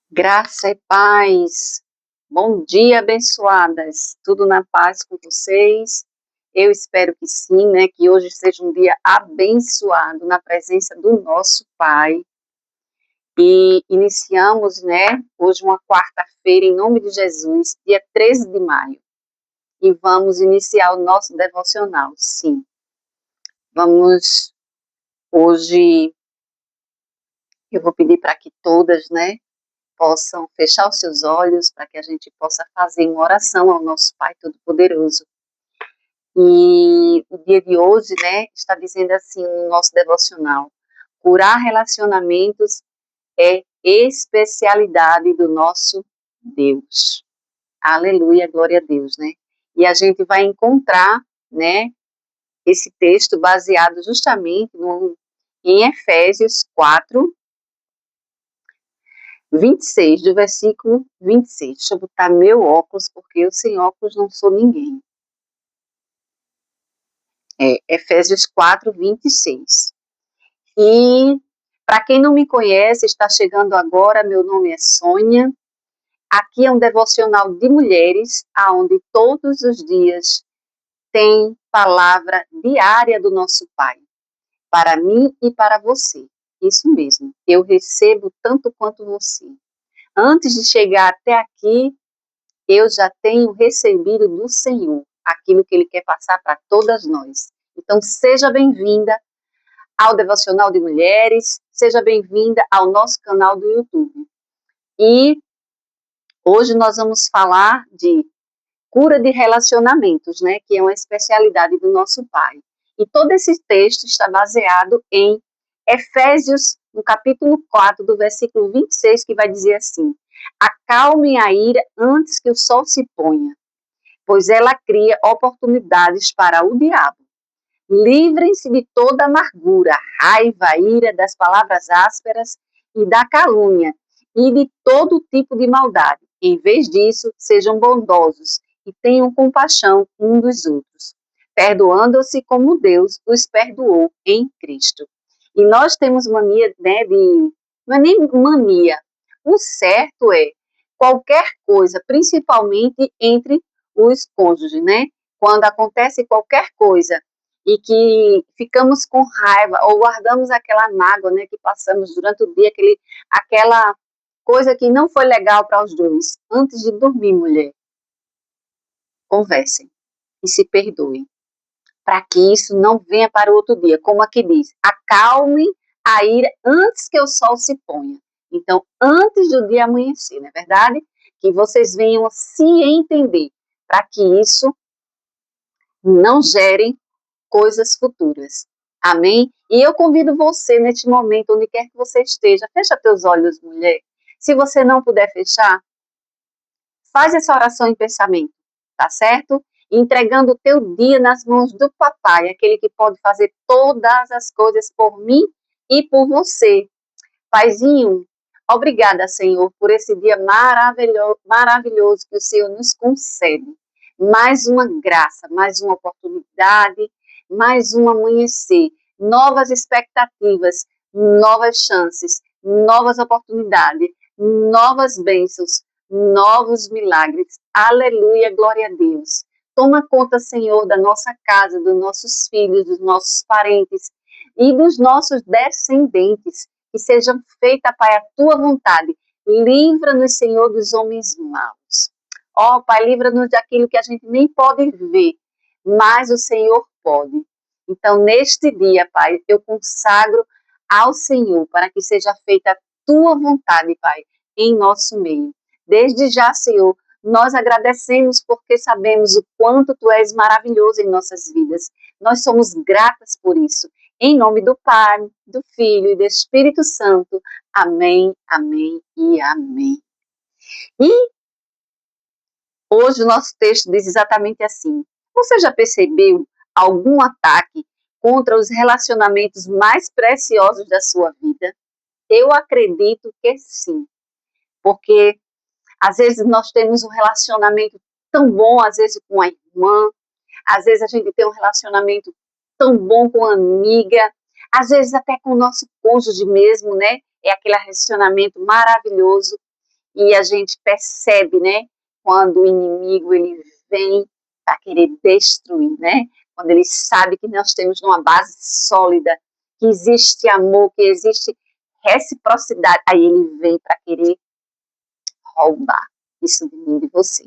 Graça e paz. Bom dia, abençoadas. Tudo na paz com vocês? Eu espero que sim, né? Que hoje seja um dia abençoado na presença do nosso Pai. E iniciamos, né? Hoje uma quarta-feira, em nome de Jesus, dia 13 de maio. E vamos iniciar o nosso devocional, sim. Vamos, hoje, eu vou pedir para que todas, né? Possam fechar os seus olhos para que a gente possa fazer uma oração ao nosso Pai Todo-Poderoso. E o dia de hoje, né, está dizendo assim no nosso devocional: curar relacionamentos é especialidade do nosso Deus. Aleluia, glória a Deus, né? E a gente vai encontrar, né, esse texto baseado justamente em Efésios 4, 26, do versículo 26. Deixa eu botar meu óculos, porque eu sem óculos não sou ninguém. Efésios 4, 26. E, para quem não me conhece, está chegando agora, meu nome é Sônia. Aqui é um devocional de mulheres, onde todos os dias tem palavra diária do nosso Pai, para mim e para você. Isso mesmo, eu recebo tanto quanto você. Antes de chegar até aqui, eu já tenho recebido do Senhor aquilo que Ele quer passar para todas nós. Então, seja bem-vinda ao Devocional de Mulheres, seja bem-vinda ao nosso canal do YouTube. E hoje nós vamos falar de cura de relacionamentos, né, que é uma especialidade do nosso Pai. E todo esse texto está baseado em Efésios, no capítulo 4, do versículo 26, que vai dizer assim: acalmem a ira antes que o sol se ponha, pois ela cria oportunidades para o diabo. Livrem-se de toda amargura, raiva, ira, das palavras ásperas e da calúnia, e de todo tipo de maldade. Em vez disso, sejam bondosos e tenham compaixão uns dos outros, perdoando-se como Deus os perdoou em Cristo. E nós temos mania, né, não é nem mania, o certo é qualquer coisa, principalmente entre os cônjuges, né? Quando acontece qualquer coisa e que ficamos com raiva ou guardamos aquela mágoa, né, que passamos durante o dia, aquela coisa que não foi legal para os dois. Antes de dormir, mulher, conversem e se perdoem, para que isso não venha para o outro dia. Como aqui diz, acalmem a ira antes que o sol se ponha. Então, antes do dia amanhecer, não é verdade? Que vocês venham a se entender, para que isso não gere coisas futuras. Amém? E eu convido você, neste momento, onde quer que você esteja, fecha teus olhos, mulher. Se você não puder fechar, faz essa oração em pensamento, tá certo? Entregando o teu dia nas mãos do papai, aquele que pode fazer todas as coisas por mim e por você. Paizinho, obrigada, Senhor, por esse dia maravilhoso que o Senhor nos concede. Mais uma graça, mais uma oportunidade, mais um amanhecer, novas expectativas, novas chances, novas oportunidades, novas bênçãos, novos milagres. Aleluia, glória a Deus. Toma conta, Senhor, da nossa casa, dos nossos filhos, dos nossos parentes e dos nossos descendentes. Que seja feita, Pai, a tua vontade. Livra-nos, Senhor, dos homens maus. Ó, Pai, livra-nos daquilo que a gente nem pode ver, mas o Senhor pode. Então, neste dia, Pai, eu consagro ao Senhor para que seja feita a tua vontade, Pai, em nosso meio. Desde já, Senhor, nós agradecemos porque sabemos o quanto tu és maravilhoso em nossas vidas. Nós somos gratas por isso. Em nome do Pai, do Filho e do Espírito Santo. Amém, amém e amém. E hoje o nosso texto diz exatamente assim: você já percebeu algum ataque contra os relacionamentos mais preciosos da sua vida? Eu acredito que sim, porque às vezes nós temos um relacionamento tão bom, às vezes com a irmã, às vezes a gente tem um relacionamento tão bom com a amiga, às vezes até com o nosso cônjuge mesmo, né? É aquele relacionamento maravilhoso. e a gente percebe, né, quando o inimigo ele vem para querer destruir, né? Quando ele sabe que nós temos uma base sólida, que existe amor, que existe reciprocidade, aí ele vem para querer roubar isso de mim, de você.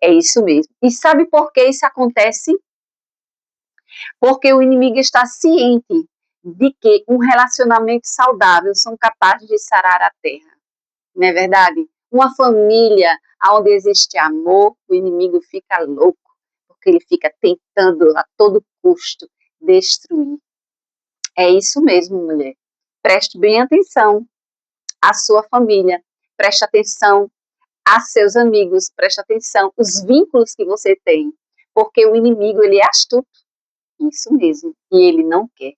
É isso mesmo. E sabe por que isso acontece? Porque o inimigo está ciente de que um relacionamento saudável são capazes de sarar a terra. Não é verdade? Uma família onde existe amor, o inimigo fica louco, porque ele fica tentando a todo custo destruir. É isso mesmo, mulher. Preste bem atenção à sua família, preste atenção a seus amigos, preste atenção os vínculos que você tem, porque o inimigo ele é astuto, isso mesmo, e ele não quer.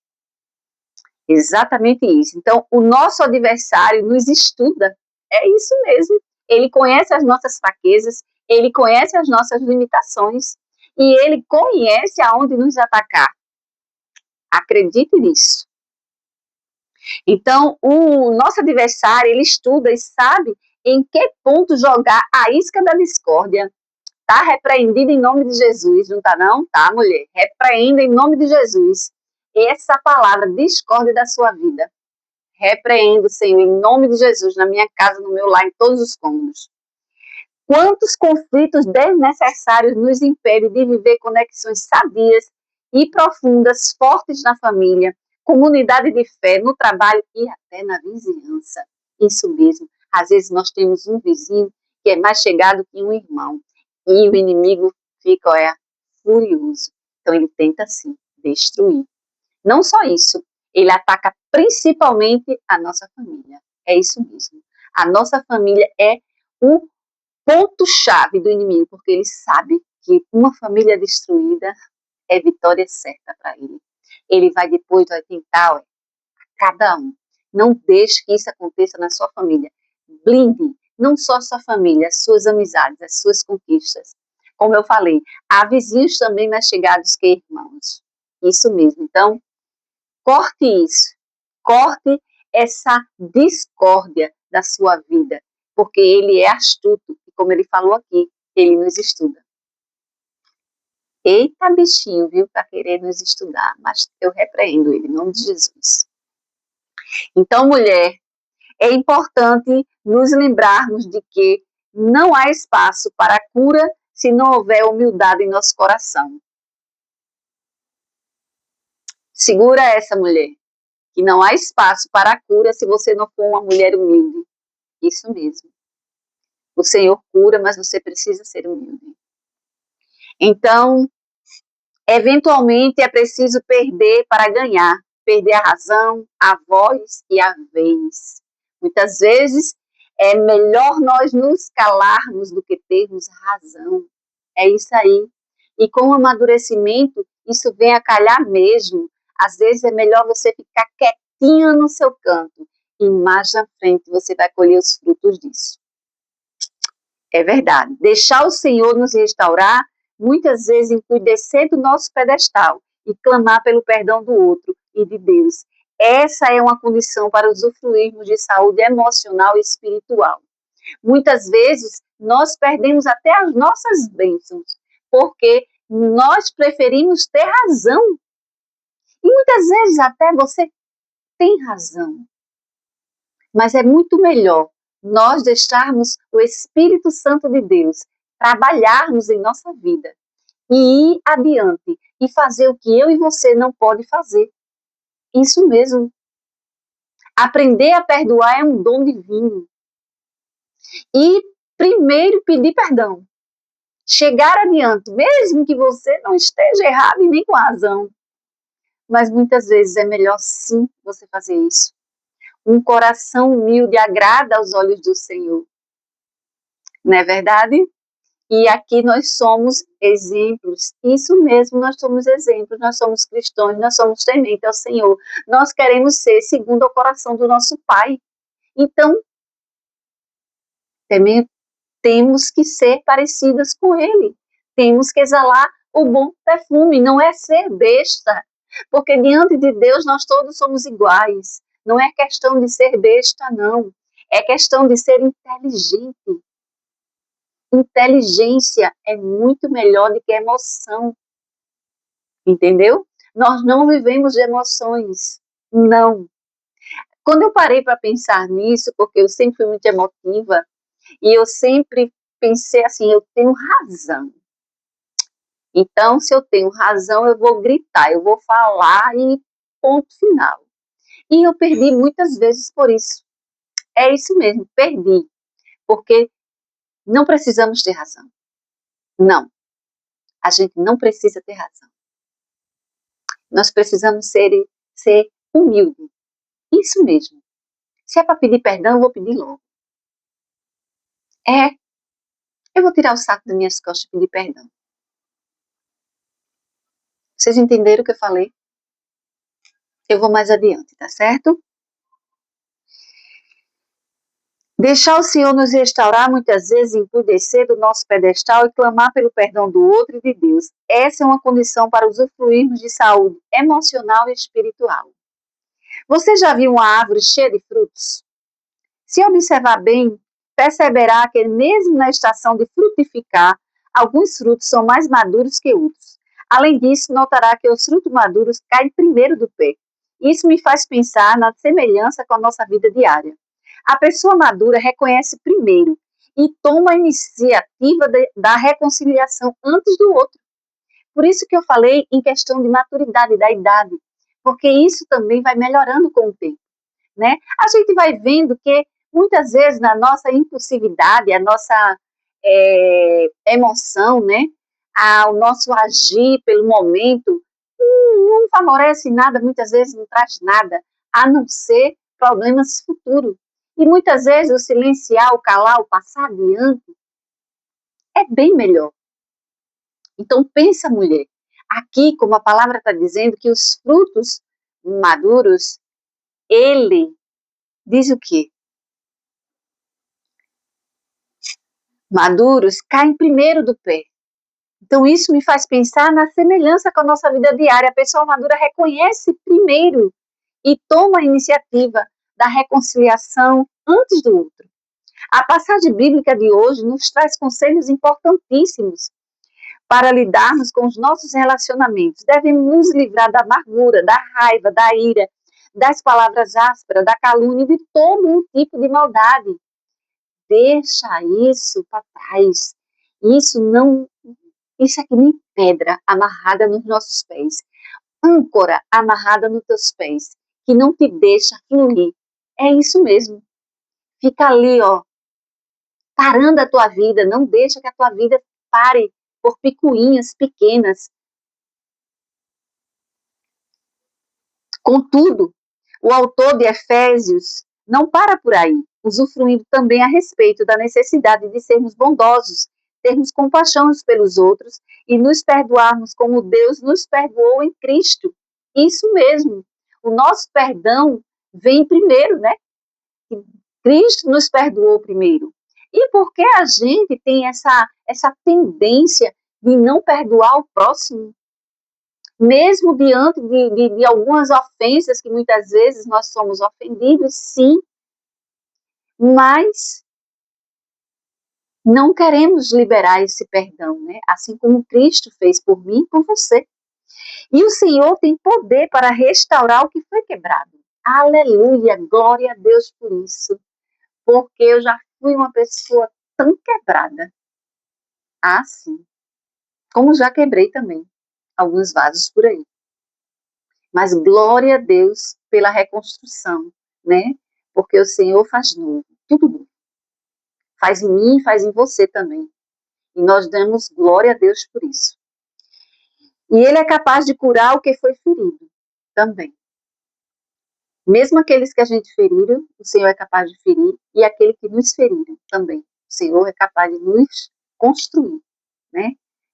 Exatamente isso. Então, o nosso adversário nos estuda, é isso mesmo. Ele conhece as nossas fraquezas, ele conhece as nossas limitações e ele conhece aonde nos atacar. Acredite nisso. Então, o nosso adversário, ele estuda e sabe em que ponto jogar a isca da discórdia. Tá repreendido em nome de Jesus, não tá não? Tá, mulher? Repreenda em nome de Jesus essa palavra discórdia da sua vida. Repreendo, Senhor, em nome de Jesus, na minha casa, no meu lar, em todos os cômodos. Quantos conflitos desnecessários nos impedem de viver conexões sadias e profundas, fortes na família, comunidade de fé, no trabalho e até na vizinhança. Isso mesmo. Às vezes nós temos um vizinho que é mais chegado que um irmão. E o inimigo fica, olha, furioso. Então ele tenta, sim, destruir. Não só isso, ele ataca principalmente a nossa família. É isso mesmo. A nossa família é o ponto-chave do inimigo, porque ele sabe que uma família destruída é vitória certa para ele. Ele vai depois, vai tentar, ó, cada um. Não deixe que isso aconteça na sua família. Blinde não só a sua família, as suas amizades, as suas conquistas. Como eu falei, há vizinhos também mais chegados que irmãos. Isso mesmo. Então, corte isso. Corte essa discórdia da sua vida, porque ele é astuto, e como ele falou aqui, ele nos estuda. Eita bichinho, viu, para querer nos estudar, mas eu repreendo ele, em nome de Jesus. Então, mulher, é importante nos lembrarmos de que não há espaço para a cura se não houver humildade em nosso coração. Segura essa, mulher, que não há espaço para a cura se você não for uma mulher humilde. Isso mesmo. O Senhor cura, mas você precisa ser humilde. Então, eventualmente é preciso perder para ganhar. Perder a razão, a voz e a vez. Muitas vezes é melhor nós nos calarmos do que termos razão. É isso aí. E com o amadurecimento, isso vem a calhar mesmo. Às vezes é melhor você ficar quietinha no seu canto. E mais na frente você vai colher os frutos disso. É verdade. Deixar o Senhor nos restaurar, muitas vezes inclui descer do nosso pedestal e clamar pelo perdão do outro e de Deus. Essa é uma condição para usufruirmos de saúde emocional e espiritual. Muitas vezes nós perdemos até as nossas bênçãos, porque nós preferimos ter razão. E muitas vezes até você tem razão. Mas é muito melhor nós deixarmos o Espírito Santo de Deus trabalharmos em nossa vida e ir adiante e fazer o que eu e você não pode fazer. Isso mesmo. Aprender a perdoar é um dom divino. E primeiro pedir perdão. Chegar adiante, mesmo que você não esteja errado e nem com razão. Mas muitas vezes é melhor sim você fazer isso. Um coração humilde agrada aos olhos do Senhor. Não é verdade? E aqui nós somos exemplos. Isso mesmo, nós somos exemplos. Nós somos cristãos, nós somos tementes ao Senhor. Nós queremos ser segundo o coração do nosso Pai. Então, também temos que ser parecidas com Ele. Temos que exalar o bom perfume. Não é ser besta. Porque diante de Deus nós todos somos iguais. Não é questão de ser besta, não. É questão de ser inteligente. Inteligência é muito melhor do que emoção, entendeu? Nós não vivemos de emoções, não. Quando eu parei para pensar nisso, porque eu sempre fui muito emotiva, e eu sempre pensei assim, eu tenho razão. Então, se eu tenho razão, eu vou gritar, eu vou falar e ponto final. E eu perdi muitas vezes por isso. É isso mesmo, perdi. Porque não precisamos ter razão. Não, a gente não precisa ter razão. Nós precisamos ser humilde. Isso mesmo. Se é para pedir perdão, eu vou pedir logo. Eu vou tirar o saco das minhas costas e pedir perdão. Vocês entenderam o que eu falei? Eu vou mais adiante, tá certo? Deixar o Senhor nos restaurar muitas vezes inclui descer do nosso pedestal e clamar pelo perdão do outro e de Deus. Essa é uma condição para usufruirmos de saúde emocional e espiritual. Você já viu uma árvore cheia de frutos? Se observar bem, perceberá que mesmo na estação de frutificar, alguns frutos são mais maduros que outros. Além disso, notará que os frutos maduros caem primeiro do pé. Isso me faz pensar na semelhança com a nossa vida diária. A pessoa madura reconhece primeiro e toma a iniciativa da reconciliação antes do outro. Por isso que eu falei em questão de maturidade da idade, porque isso também vai melhorando com o tempo, né? A gente vai vendo que muitas vezes na nossa impulsividade, a nossa emoção, né? O nosso agir pelo momento não favorece nada, muitas vezes não traz nada, a não ser problemas futuros. E muitas vezes o silenciar, o calar, o passar adiante é bem melhor. Então pensa, mulher, aqui como a palavra está dizendo que os frutos maduros, ele diz o quê? Maduros caem primeiro do pé. Então isso me faz pensar na semelhança com a nossa vida diária. A pessoa madura reconhece primeiro e toma a iniciativa da reconciliação antes do outro. A passagem bíblica de hoje nos traz conselhos importantíssimos para lidarmos com os nossos relacionamentos. Devemos nos livrar da amargura, da raiva, da ira, das palavras ásperas, da calúnia e de todo um tipo de maldade. Deixa isso para trás. Isso é que nem pedra amarrada nos nossos pés. Âncora amarrada nos teus pés, que não te deixa fluir. É isso mesmo. Fica ali, ó, parando a tua vida, não deixa que a tua vida pare por picuinhas pequenas. Contudo, o autor de Efésios não para por aí, usufruindo também a respeito da necessidade de sermos bondosos, termos compaixão uns pelos outros e nos perdoarmos como Deus nos perdoou em Cristo. Isso mesmo, o nosso perdão vem primeiro, né? Cristo nos perdoou primeiro. E por que a gente tem essa tendência de não perdoar o próximo? Mesmo diante de algumas ofensas que muitas vezes nós somos ofendidos, sim, mas não queremos liberar esse perdão, né? Assim como Cristo fez por mim e por você. E o Senhor tem poder para restaurar o que foi quebrado. Aleluia, glória a Deus por isso. Porque eu já fui uma pessoa tão quebrada. Ah, sim. Como já quebrei também alguns vasos por aí. Mas glória a Deus pela reconstrução, né? Porque o Senhor faz novo, tudo novo. Faz em mim, faz em você também. E nós damos glória a Deus por isso. E Ele é capaz de curar o que foi ferido também. Mesmo aqueles que a gente feriram, o Senhor é capaz de ferir, e aquele que nos feriram também. O Senhor é capaz de nos construir, né?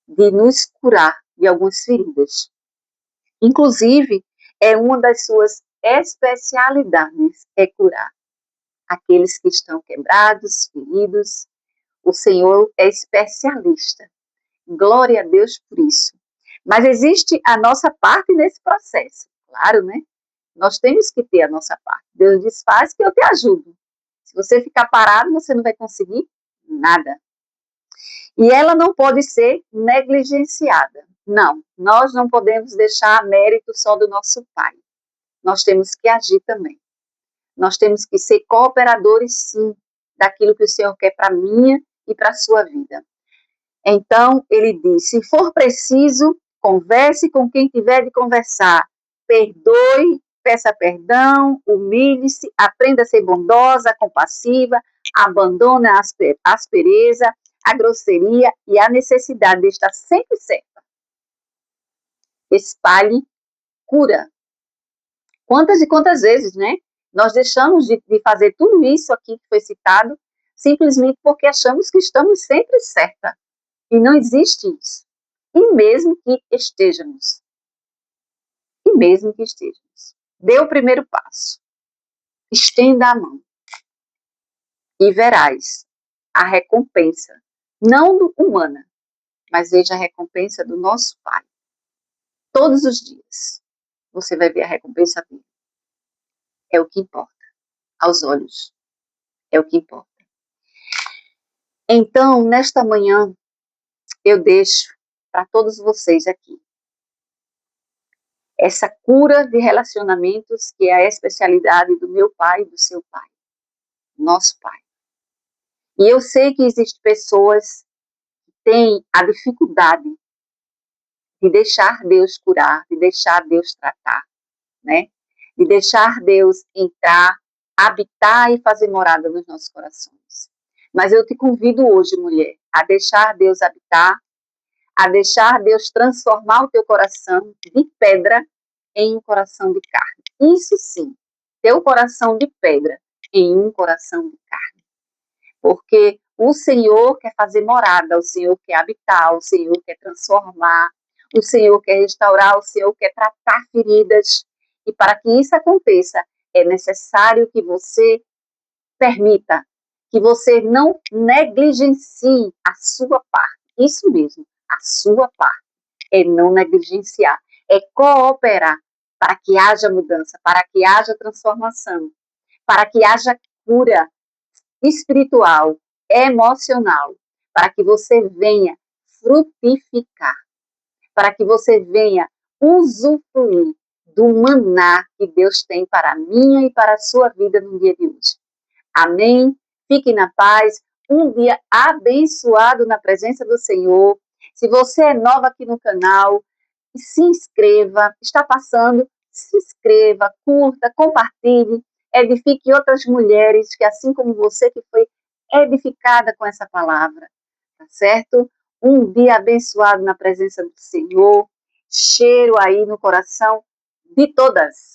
De nos curar de algumas feridas. Inclusive, é uma das suas especialidades, é curar aqueles que estão quebrados, feridos. O Senhor é especialista. Glória a Deus por isso. Mas existe a nossa parte nesse processo, claro, né? Nós temos que ter a nossa parte. Deus diz, faz que eu te ajudo. Se você ficar parado, você não vai conseguir nada. E ela não pode ser negligenciada. Não, nós não podemos deixar mérito só do nosso pai. Nós temos que agir também. Nós temos que ser cooperadores, sim, daquilo que o Senhor quer para a minha e para a sua vida. Então, ele diz, se for preciso, converse com quem tiver de conversar. Perdoe, peça perdão, humilhe-se, aprenda a ser bondosa, compassiva, abandone a aspereza, a grosseria e a necessidade de estar sempre certa. Espalhe cura. Quantas e quantas vezes, né? Nós deixamos de fazer tudo isso aqui que foi citado, simplesmente porque achamos que estamos sempre certa. E não existe isso. E mesmo que estejamos. Dê o primeiro passo. Estenda a mão. E verás a recompensa, não humana, mas veja a recompensa do nosso Pai. Todos os dias você vai ver a recompensa dele. É o que importa. Aos olhos. É o que importa. Então, nesta manhã, eu deixo para todos vocês aqui essa cura de relacionamentos que é a especialidade do meu pai e do seu pai, nosso pai. E eu sei que existem pessoas que têm a dificuldade de deixar Deus curar, de deixar Deus tratar, né? De deixar Deus entrar, habitar e fazer morada nos nossos corações. Mas eu te convido hoje, mulher, a deixar Deus habitar, a deixar Deus transformar o teu coração de pedra em um coração de carne. Isso sim, teu coração de pedra em um coração de carne. Porque o Senhor quer fazer morada, o Senhor quer habitar, o Senhor quer transformar, o Senhor quer restaurar, o Senhor quer tratar feridas. E para que isso aconteça, é necessário que você permita, que você não negligencie a sua parte. Isso mesmo, a sua parte. É não negligenciar, é cooperar para que haja mudança, para que haja transformação, para que haja cura espiritual, emocional, para que você venha frutificar, para que você venha usufruir do maná que Deus tem para a minha e para a sua vida no dia de hoje. Amém? Fique na paz. Um dia abençoado na presença do Senhor. Se você é nova aqui no canal, se inscreva. Está passando, se inscreva, curta, compartilhe. Edifique outras mulheres que, assim como você, que foi edificada com essa palavra. Tá certo? Um dia abençoado na presença do Senhor. Cheiro aí no coração de todas.